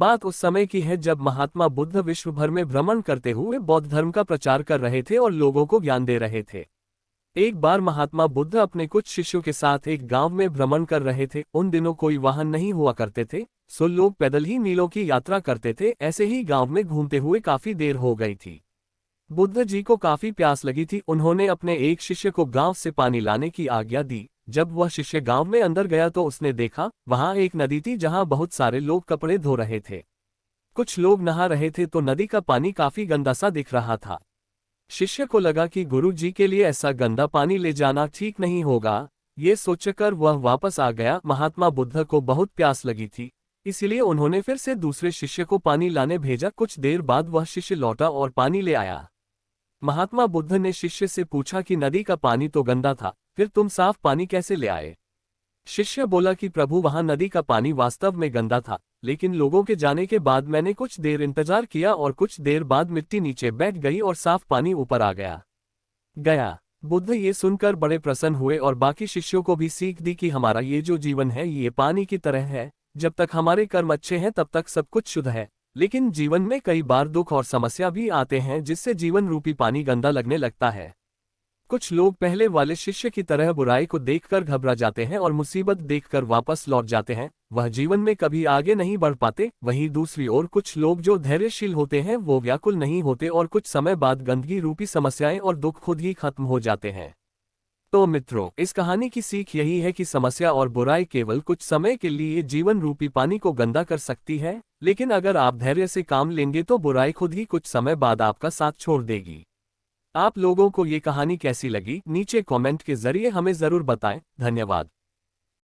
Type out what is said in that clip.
बात उस समय की है जब महात्मा बुद्ध विश्व भर में भ्रमण करते हुए बौद्ध धर्म का प्रचार कर रहे थे और लोगों को ज्ञान दे रहे थे। एक बार महात्मा बुद्ध अपने कुछ शिष्यों के साथ एक गांव में भ्रमण कर रहे थे। उन दिनों कोई वाहन नहीं हुआ करते थे, सो लोग पैदल ही मीलों की यात्रा करते थे। ऐसे ही गांव में घूमते हुए काफी देर हो गई थी। बुद्ध जी को काफी प्यास लगी थी। उन्होंने अपने एक शिष्य को गांव से पानी लाने की आज्ञा दी। जब वह शिष्य गांव में अंदर गया तो उसने देखा वहां एक नदी थी जहां बहुत सारे लोग कपड़े धो रहे थे। कुछ लोग नहा रहे थे तो नदी का पानी काफी गंदा सा दिख रहा था। शिष्य को लगा कि गुरु जी के लिए ऐसा गंदा पानी ले जाना ठीक नहीं होगा। ये सोचकर वह वापस आ गया। महात्मा बुद्ध को बहुत प्यास लगी थी, इसलिए उन्होंने फिर से दूसरे शिष्य को पानी लाने भेजा। कुछ देर बाद वह शिष्य लौटा और पानी ले आया। महात्मा बुद्ध ने शिष्य से पूछा कि नदी का पानी तो गंदा था, फिर तुम साफ पानी कैसे ले आए? शिष्य बोला कि प्रभु, वहां नदी का पानी वास्तव में गंदा था, लेकिन लोगों के जाने के बाद मैंने कुछ देर इंतजार किया और कुछ देर बाद मिट्टी नीचे बैठ गई और साफ पानी ऊपर आ गया। बुद्ध ये सुनकर बड़े प्रसन्न हुए और बाकी शिष्यों को भी सीख दी कि हमारा ये जो जीवन है ये पानी की तरह है। जब तक हमारे कर्म अच्छे हैं तब तक सब कुछ शुद्ध है, लेकिन जीवन में कई बार दुख और समस्या भी आते हैं जिससे जीवन रूपी पानी गंदा लगने लगता है। कुछ लोग पहले वाले शिष्य की तरह बुराई को देखकर घबरा जाते हैं और मुसीबत देखकर वापस लौट जाते हैं। वह जीवन में कभी आगे नहीं बढ़ पाते। वहीं दूसरी ओर कुछ लोग जो धैर्यशील होते हैं वो व्याकुल नहीं होते और कुछ समय बाद गंदगी रूपी समस्याएं और दुख खुद ही खत्म हो जाते हैं। तो मित्रों, इस कहानी की सीख यही है कि समस्या और बुराई केवल कुछ समय के लिए जीवन रूपी पानी को गंदा कर सकती है, लेकिन अगर आप धैर्य से काम लेंगे तो बुराई खुद ही कुछ समय बाद आपका साथ छोड़ देगी। आप लोगों को ये कहानी कैसी लगी नीचे कमेंट के जरिए हमें जरूर बताएं। धन्यवाद।